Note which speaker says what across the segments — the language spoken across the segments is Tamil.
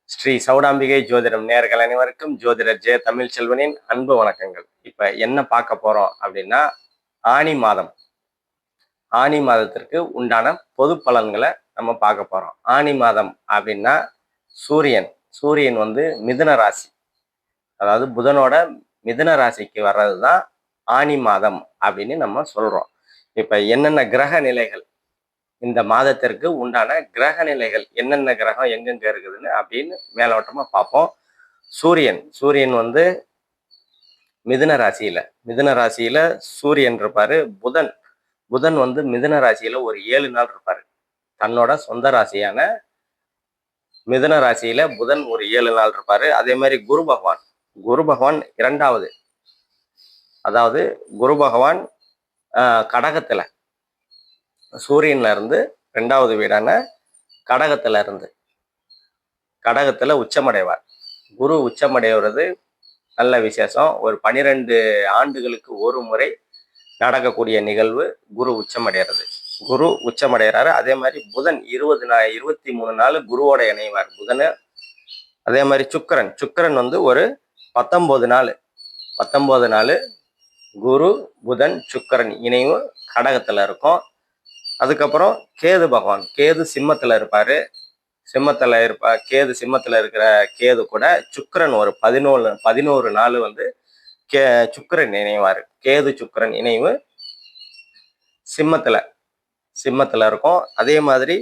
Speaker 1: ஸ்ரீ சௌடாம்பிகை ஜோதிடம் நேயர்கள் அனைவருக்கும் ஜோதிடர் ஜெய தமிழ் செல்வனின் அன்பு வணக்கங்கள். இப்ப என்ன பார்க்க போறோம் அப்படின்னா, ஆனி மாதம். ஆனி மாதத்திற்கு உண்டான பொது பலன்களை நம்ம பார்க்க போறோம். ஆனி மாதம் அப்படின்னா சூரியன் சூரியன் வந்து மிதுன ராசி, அதாவது புதனோட மிதுன ராசிக்கு வர்றதுதான் ஆனி மாதம் அப்படின்னு நம்ம சொல்றோம். இப்ப என்னென்ன கிரக நிலைகள், இந்த மாதத்திற்கு உண்டான கிரக நிலைகள் என்னென்ன கிரகம் எங்கெங்க இருக்குதுன்னு அப்படின்னு மேலோட்டமா பார்ப்போம். சூரியன் வந்து மிதுன ராசியில சூரியன் இருப்பாரு. புதன் வந்து மிதுன ராசியில ஒரு 7 நாள் இருப்பாரு. தன்னோட சொந்த ராசியான மிதுன ராசியில புதன் ஒரு 7 நாள் இருப்பாரு. அதே மாதிரி குரு பகவான் இரண்டாவது, அதாவது குரு பகவான் கடகத்துல, சூரியன்ல இருந்து 2வது வீடான கடகத்துல உச்சமடைவார். குரு உச்சமடைவது நல்ல விசேஷம். ஒரு 12 ஆண்டுகளுக்கு ஒரு முறை நடக்கக்கூடிய நிகழ்வு குரு உச்சமடைகிறாரு. அதே மாதிரி புதன் 23 நாள் குருவோட இணைவார் புதன். அதே மாதிரி சுக்கிரன் வந்து ஒரு 19 நாள் குரு புதன் சுக்கிரன் இணைவு கடகத்துல இருக்கும். அதுக்கப்புறம் கேது சிம்மத்துல இருப்பாரு. கேது சிம்மத்துல இருக்கிற கேது கூட சுக்கிரன் ஒரு 11 நாள் வந்து சுக்கிரன் இணைவாரு. கேது சுக்கிரன் இணைவு சிம்மத்துல இருக்கும். அதே மாதிரி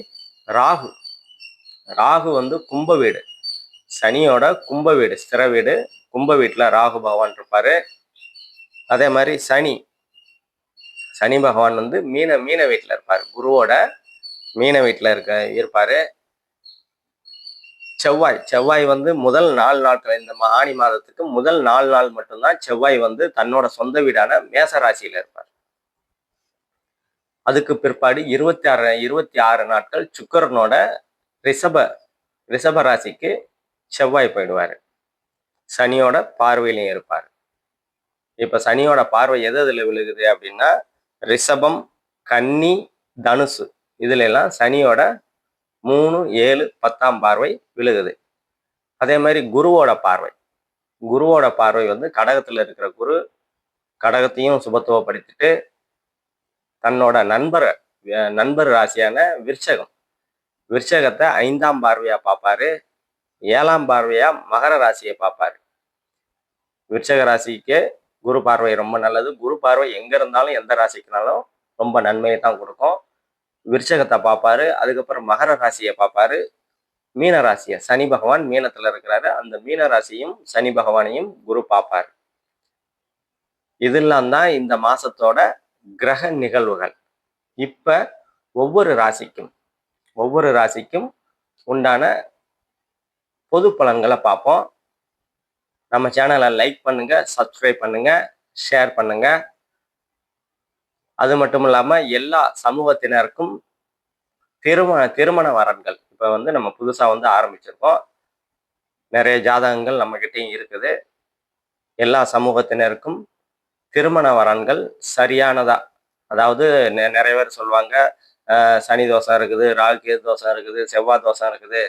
Speaker 1: ராகு வந்து கும்ப வீடு, சனியோட கும்ப வீடு, ஸ்திர வீடு, கும்ப வீட்டுல ராகு பகவான் இருப்பாரு. அதே மாதிரி சனி பகவான் வந்து மீன வீட்டுல இருப்பாரு. குருவோட மீன வீட்டுல இருப்பாரு. செவ்வாய் வந்து முதல் 4 நாட்கள், இந்த ஆனி மாதத்துக்கு முதல் 4 நாள் மட்டும்தான் செவ்வாய் வந்து தன்னோட சொந்த வீடான மேச ராசியில இருப்பார். அதுக்கு பிற்பாடு 26 நாட்கள் சுக்கிரனோட ரிஷப ராசிக்கு செவ்வாய் போயிடுவாரு. சனியோட பார்வையிலையும் இருப்பார். இப்ப சனியோட பார்வை எதுல விழுகுது அப்படின்னா, ரிஷபம், கன்னி, தனுசு, இதுல எல்லாம் சனியோட 3, 7, 10ஆம் பார்வை விழுகுது. அதே மாதிரி குருவோட பார்வை வந்து கடகத்துல இருக்கிற குரு கடகத்தையும் சுபத்துவப்படுத்திட்டு தன்னோட நண்பர் ராசியான விருச்சகத்தை 5ஆம் பார்வையா பார்ப்பாரு. 7ஆம் பார்வையா மகர ராசியை பார்ப்பாரு. விருச்சக ராசிக்கு குரு பார்வை ரொம்ப நல்லது. குரு பார்வை எங்க இருந்தாலும் எந்த ராசிக்குனாலும் ரொம்ப நன்மையை தான் கொடுக்கும். விருச்சகத்தை பார்ப்பாரு. அதுக்கப்புறம் மகர ராசியை பார்ப்பாரு. மீன ராசியை, சனி பகவான் மீனத்துல இருக்கிறாரு, அந்த மீன ராசியும் சனி பகவானையும் குரு பார்ப்பாரு. இதெல்லாம் தான் இந்த மாசத்தோட கிரக நிகழ்வுகள். இப்ப ஒவ்வொரு ராசிக்கும் உண்டான பொது பலன்களை பார்ப்போம். நம்ம சேனலை லைக் பண்ணுங்க, சப்ஸ்கிரைப் பண்ணுங்க, ஷேர் பண்ணுங்க. அது மட்டும் இல்லாம எல்லா சமூகத்தினருக்கும் திருமண வரன்கள் இப்ப வந்து நம்ம புதுசா வந்து ஆரம்பிச்சிருக்கோம். நிறைய ஜாதகங்கள் நம்ம கிட்டையும் இருக்குது. எல்லா சமூகத்தினருக்கும் திருமண வரன்கள் சரியானதா, அதாவது நிறைய பேர் சொல்லுவாங்க சனி தோஷம் இருக்குது, ராகு கேது தோஷம் இருக்குது, செவ்வாய் தோஷம் இருக்குது,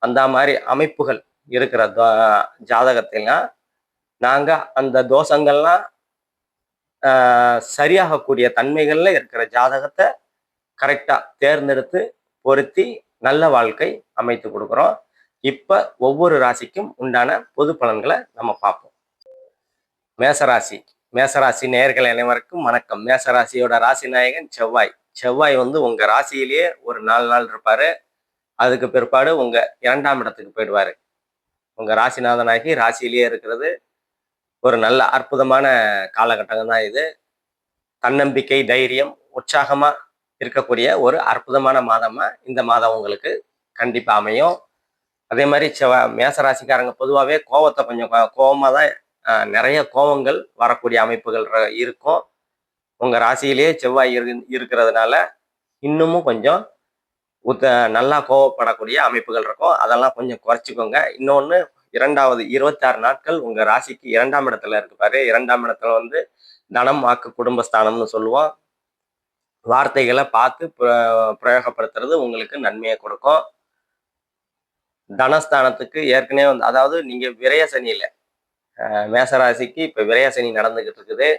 Speaker 1: அந்த மாதிரி அமைப்புகள் இருக்கிற ஜாதகத்திலாம் நாங்க அந்த தோஷங்கள்லாம் சரியாகக்கூடிய தன்மைகள்ல இருக்கிற ஜாதகத்தை கரெக்டா தேர்ந்தெடுத்து பொருத்தி நல்ல வாழ்க்கை அமைத்து கொடுக்குறோம். இப்ப ஒவ்வொரு ராசிக்கும் உண்டான பொது பலன்களை நம்ம பார்ப்போம். மேசராசி நேயர்கள் அனைவருக்கும் வணக்கம். மேசராசியோட ராசி நாயகன் செவ்வாய் வந்து உங்க ராசியிலேயே ஒரு 4 நாள் இருப்பாரு. அதுக்கு பிற்பாடு உங்க 2ஆம் இடத்துக்கு போயிடுவாரு. உங்க ராசிநாதனாகி ராசியிலேயே இருக்கிறது ஒரு நல்ல அற்புதமான காலகட்டம் தான் இது. தன்னம்பிக்கை, தைரியம், உற்சாகமா இருக்கக்கூடிய ஒரு அற்புதமான மாதமா இந்த மாதம் உங்களுக்கு கண்டிப்பா அமையும். அதே மாதிரி மேசராசிக்காரங்க பொதுவாகவே கோவத்தை கொஞ்சம் கோபமா தான், நிறைய கோபங்கள் வரக்கூடிய அமைப்புகள் இருக்கும். உங்க ராசியிலேயே செவ்வாய் இருக்கிறதுனால இன்னமும் கொஞ்சம் நல்லா கோவப்படக்கூடிய அமைப்புகள் இருக்கும். அதெல்லாம் கொஞ்சம் குறைச்சிக்கோங்க. இன்னொன்று, 26 நாட்கள் உங்க ராசிக்கு 2ஆம் இடத்துல இருக்கு பாரு. 2ஆம் இடத்துல வந்து தனம், வாக்கு, குடும்பஸ்தானம்னு சொல்லுவோம். வார்த்தைகளை பார்த்து பிரயோகப்படுத்துறது உங்களுக்கு நன்மையை கொடுக்கும். தனஸ்தானத்துக்கு ஏற்கனவே வந்து அதாவது நீங்க விரய சனியில மேசராசிக்கு இப்ப விரய சனி நடந்துகிட்டு இருக்குது.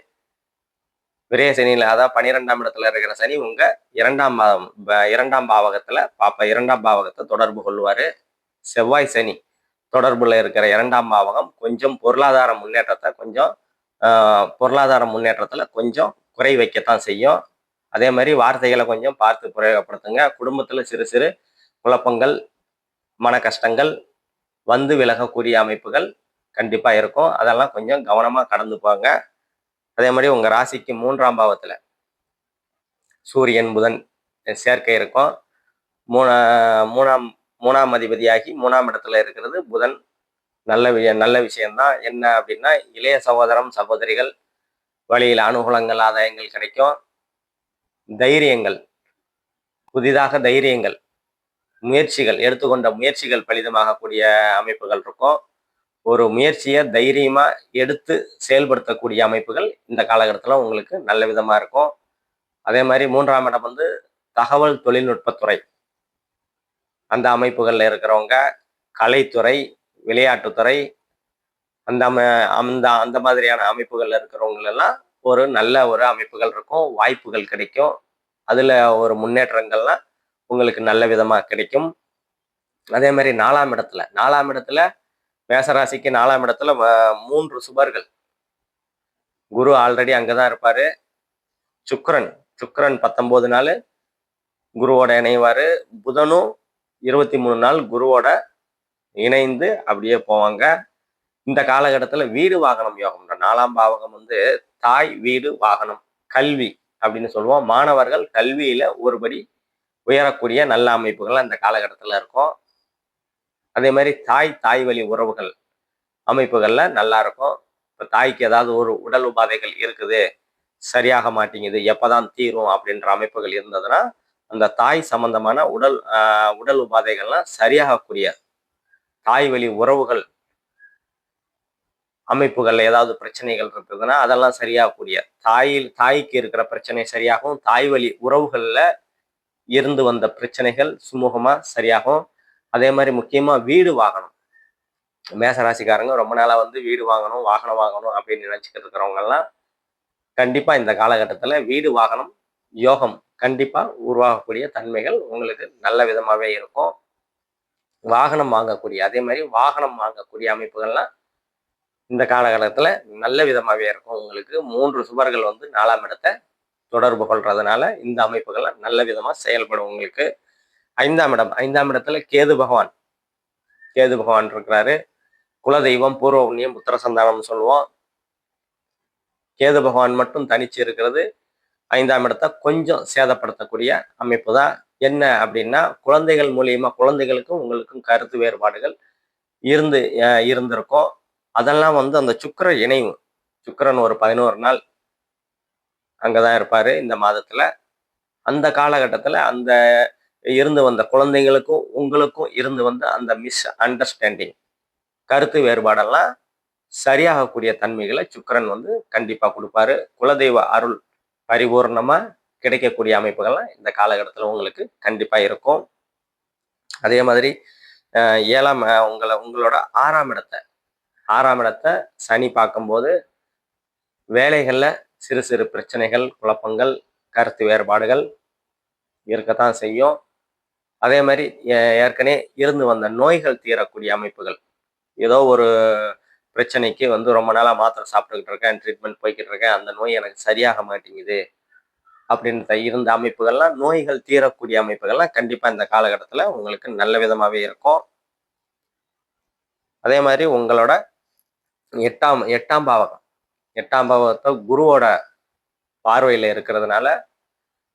Speaker 1: விரய சனியில அதாவது 12ஆம் இடத்துல இருக்கிற சனி உங்க 2ஆம் பாவம் 2ஆம் பாவகத்துல பாப்ப 2ஆம் பாவகத்தை தொடர்பு கொள்வாரு. செவ்வாய் சனி தொடர்புல இருக்கிற 2ஆம் பாவகம் கொஞ்சம் பொருளாதார முன்னேற்றத்தை கொஞ்சம் பொருளாதார முன்னேற்றத்துல கொஞ்சம் குறை வைக்கத்தான் செய்யும். அதே மாதிரி வார்த்தைகளை கொஞ்சம் பார்த்து பிரயோகப்படுத்துங்க. குடும்பத்துல சிறு சிறு குழப்பங்கள், மன கஷ்டங்கள் வந்து விலகக்கூடிய அமைப்புகள் கண்டிப்பா இருக்கும். அதெல்லாம் கொஞ்சம் கவனமா கடந்து போங்க. அதே மாதிரி உங்க ராசிக்கு 3ஆம் பாவத்துல சூரியன் புதன் சேர்க்கை இருக்கும். மூணாம் மூணாம் அதிபதியாகி 3ஆம் இடத்துல இருக்கிறது புதன். நல்ல விஷயம்தான். என்ன அப்படின்னா இளைய சகோதரம் சகோதரிகள் வழியில் அனுகூலங்கள் ஆதாயங்கள் கிடைக்கும். தைரியங்கள் புதிதாக தைரியங்கள் முயற்சிகள் எடுத்துக்கொண்ட முயற்சிகள் பலிதமாகக்கூடிய அமைப்புகள் இருக்கும். ஒரு முயற்சியை தைரியமா எடுத்து செயல்படுத்தக்கூடிய அமைப்புகள் இந்த காலகட்டத்தில் உங்களுக்கு நல்ல விதமா இருக்கும். அதே மாதிரி 3ஆம் இடம் வந்து தகவல் தொழில்நுட்பத்துறை அந்த அமைப்புகள்ல இருக்கிறவங்க, கலைத்துறை, விளையாட்டுத்துறை அந்த அந்த அந்த மாதிரியான அமைப்புகள்ல இருக்கிறவங்க எல்லாம் ஒரு நல்ல ஒரு அமைப்புகள் இருக்கும். வாய்ப்புகள் கிடைக்கும். அதுல ஒரு முன்னேற்றங்கள்லாம் உங்களுக்கு நல்ல விதமா கிடைக்கும். அதே மாதிரி 4ஆம் இடத்துல மேசராசிக்கு 4ஆம் இடத்துல 3 சுபர்கள். குரு ஆல்ரெடி அங்கதான் இருப்பாரு. சுக்கிரன் 19 நாள் குருவோட இணைவாரு. புதனும் 23 நாள் குருவோட இணைந்து அப்படியே போவாங்க. இந்த காலகட்டத்துல வீடு வாகனம் யோகம். 4ஆம் பாவகம் வந்து தாய், வீடு, வாகனம், கல்வி அப்படின்னு சொல்லுவோம். மாணவர்கள் கல்வியில ஒருபடி உயரக்கூடிய நல்ல அமைப்புகள் அந்த காலகட்டத்துல இருக்கும். அதே மாதிரி தாய் வழி உறவுகள் அமைப்புகள்ல நல்லா இருக்கும். இப்ப தாய்க்கு ஏதாவது ஒரு உடல் உபாதைகள் இருக்குது, சரியாக மாட்டேங்குது, எப்பதான் தீரும் அப்படின்ற அமைப்புகள் இருந்ததுன்னா அந்த தாய் சம்பந்தமான உடல் உபாதைகள்லாம் சரியாகக்கூடிய தாய் வழி உறவுகள் அமைப்புகள்ல ஏதாவது பிரச்சனைகள் இருக்குதுன்னா அதெல்லாம் சரியாகக்கூடிய தாய்க்கு இருக்கிற பிரச்சனை சரியாகும். தாய் வழி உறவுகள்ல இருந்து வந்த பிரச்சனைகள் சுமூகமா சரியாகும். அதே மாதிரி முக்கியமா வீடு வாங்கணும். மேசராசிக்காரங்க ரொம்ப நாளா வந்து வீடு வாங்கணும், வாகனம் வாங்கணும் அப்படின்னு நினைச்சுக்கிட்டு இருக்கிறவங்க எல்லாம் கண்டிப்பா இந்த காலகட்டத்துல வீடு வாகனம் யோகம் கண்டிப்பா உருவாகக்கூடிய தன்மைகள் உங்களுக்கு நல்ல விதமாவே இருக்கும். அதே மாதிரி வாகனம் வாங்கக்கூடிய அமைப்புகள்லாம் இந்த காலகட்டத்துல நல்ல விதமாவே இருக்கும். உங்களுக்கு 3 சுபர்கள் வந்து 4ஆம் இடத்தை தொடர்பு கொள்றதுனால இந்த அமைப்புகள்லாம் நல்ல விதமா செயல்படும் உங்களுக்கு. 5ஆம் இடத்துல கேது பகவான் இருக்கிறாரு. குலதெய்வம், பூர்வ புண்ணியம், புத்திர சந்தானம் சொல்லுவோம். கேது பகவான் மட்டும் தனிச்சு இருக்கிறது 5ஆம் இடத்தை கொஞ்சம் சேதப்படுத்தக்கூடிய அமைப்பு தான். என்ன அப்படின்னா குழந்தைகள் மூலியமா குழந்தைகளுக்கும் உங்களுக்கும் கருத்து வேறுபாடுகள் இருந்திருக்கும். அதெல்லாம் வந்து அந்த சுக்கிரன் ஒரு 11 நாள் அங்கதான் இருப்பாரு இந்த மாதத்துல. அந்த காலகட்டத்துல அந்த இருந்து வந்த குழந்தைங்களுக்கும் உங்களுக்கும் இருந்து வந்த அந்த மிஸ் அண்டர்ஸ்டாண்டிங் கருத்து வேறுபாடெல்லாம் சரியாகக்கூடிய தன்மைகளை சுக்கிரன் வந்து கண்டிப்பா கொடுப்பாரு. குலதெய்வ அருள் பரிபூர்ணமா கிடைக்கக்கூடிய அமைப்புகள்லாம் இந்த காலகட்டத்துல உங்களுக்கு கண்டிப்பா இருக்கும். அதே மாதிரி உங்களோட 6ஆம் இடத்தை சனி பார்க்கும்போது வேலைகள்ல சிறு சிறு பிரச்சனைகள், குழப்பங்கள், கருத்து வேறுபாடுகள் இருக்கத்தான் செய்யும். அதே மாதிரி ஏற்கனவே இருந்து வந்த நோய்கள் தீரக்கூடிய அமைப்புகள். ஏதோ ஒரு பிரச்சனைக்கு வந்து ரொம்ப நாளா மாத்திரை சாப்பிட்டுக்கிட்டு இருக்கேன், ட்ரீட்மெண்ட் போய்கிட்டு இருக்கேன், அந்த நோய் எனக்கு சரியாக மாட்டேங்குது அப்படின்னு இருந்த அமைப்புகள்லாம் நோய்கள் தீரக்கூடிய அமைப்புகள்லாம் கண்டிப்பா இந்த காலகட்டத்துல உங்களுக்கு நல்ல விதமாவே இருக்கும். அதே மாதிரி உங்களோட எட்டாம் பாவகத்தை குருவோட பார்வையில இருக்கிறதுனால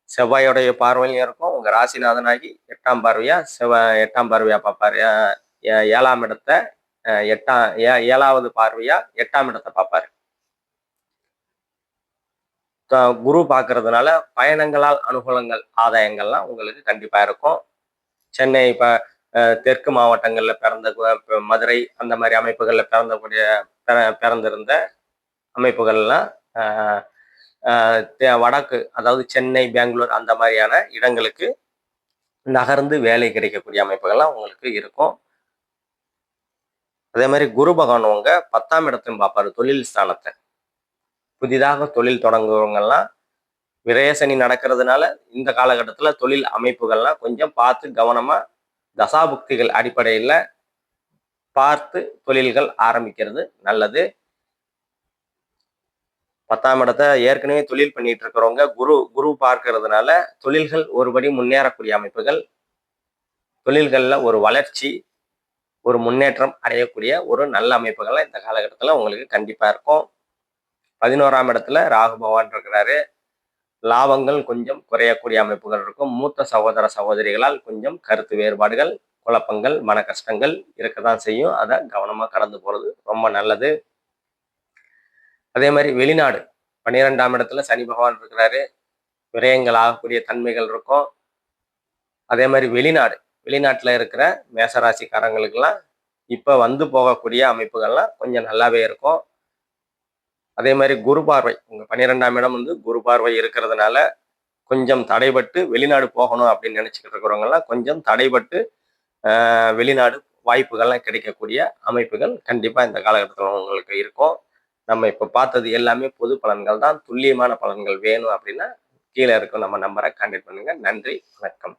Speaker 1: செவ்வாயோடைய பார்வையிலும் இருக்கும். உங்க ராசிநாதனாகி 8ஆம் பார்வையா பார்ப்பாரு. 7ஆம் இடத்தை 7வது பார்வையா 8ஆம் இடத்தை பார்ப்பாரு. குரு பார்க்கறதுனால பயணங்களால் அனுகூலங்கள் ஆதாயங்கள்லாம் உங்களுக்கு கண்டிப்பா இருக்கும். சென்னை இப்ப தெற்கு மாவட்டங்கள்ல மதுரை அந்த மாதிரி அமைப்புகள்ல பிறந்திருந்த அமைப்புகள்லாம் வடக்கு அதாவது சென்னை, பெங்களூர் அந்த மாதிரியான இடங்களுக்கு நகர்ந்து வேலை கிடைக்கக்கூடிய அமைப்புகள்லாம் உங்களுக்கு இருக்கும். அதே மாதிரி குரு பகவான் உங்க 10ஆம் இடத்தையும் பார்ப்பாரு, தொழில் ஸ்தானத்தை. புதிதாக தொழில் தொடங்குவவங்கெல்லாம் விரயசனி நடக்கிறதுனால இந்த காலகட்டத்துல தொழில் அமைப்புகள்லாம் கொஞ்சம் பார்த்து கவனமா தசாபுக்திகள் அடிப்படையில் பார்த்து தொழில்கள் ஆரம்பிக்கிறது நல்லது. 10ஆம் இடத்தை ஏற்கனவே தொழில் பண்ணிட்டு இருக்கிறவங்க குரு பார்க்கறதுனால தொழில்கள் ஒருபடி முன்னேறக்கூடிய அமைப்புகள், தொழில்கள்ல ஒரு வளர்ச்சி, ஒரு முன்னேற்றம் அடையக்கூடிய ஒரு நல்ல அமைப்புகள்லாம் இந்த காலகட்டத்தில் உங்களுக்கு கண்டிப்பா இருக்கும். 11ஆம் இடத்துல ராகு பகவான் இருக்கிறாரு. லாபங்கள் கொஞ்சம் குறையக்கூடிய அமைப்புகள் இருக்கும். மூத்த சகோதர சகோதரிகளால் கொஞ்சம் கருத்து வேறுபாடுகள், குழப்பங்கள், மன கஷ்டங்கள் இருக்கதான் செய்யும். அதை கவனமா கடந்து போறது ரொம்ப நல்லது. அதே மாதிரி வெளிநாடு 12ஆம் இடத்துல சனி பகவான் இருக்கிறாரு. விரயங்கள் ஆகக்கூடிய தன்மைகள் இருக்கும். அதே மாதிரி வெளிநாட்டுல இருக்கிற மேசராசிக்காரங்களுக்கெல்லாம் இப்ப வந்து போகக்கூடிய அமைப்புகள்லாம் கொஞ்சம் நல்லாவே இருக்கும். அதே மாதிரி குரு பார்வை உங்க 12ஆம் இடம் வந்து குரு பார்வை இருக்கிறதுனால கொஞ்சம் தடைபட்டு வெளிநாடு போகணும் அப்படின்னு நினைச்சுக்கிட்டு இருக்கிறவங்கலாம் கொஞ்சம் தடைபட்டு வெளிநாடு வாய்ப்புகள்லாம் கிடைக்கக்கூடிய அமைப்புகள் கண்டிப்பா இந்த காலகட்டத்தில் உங்களுக்கு இருக்கும். நம்ம இப்ப பார்த்தது எல்லாமே பொது பலன்கள் தான். துல்லியமான பலன்கள் வேணும் அப்படின்னா கீழே இருக்கும் நம்ம நம்பரை கான்டாக்ட் பண்ணுங்க. நன்றி, வணக்கம்.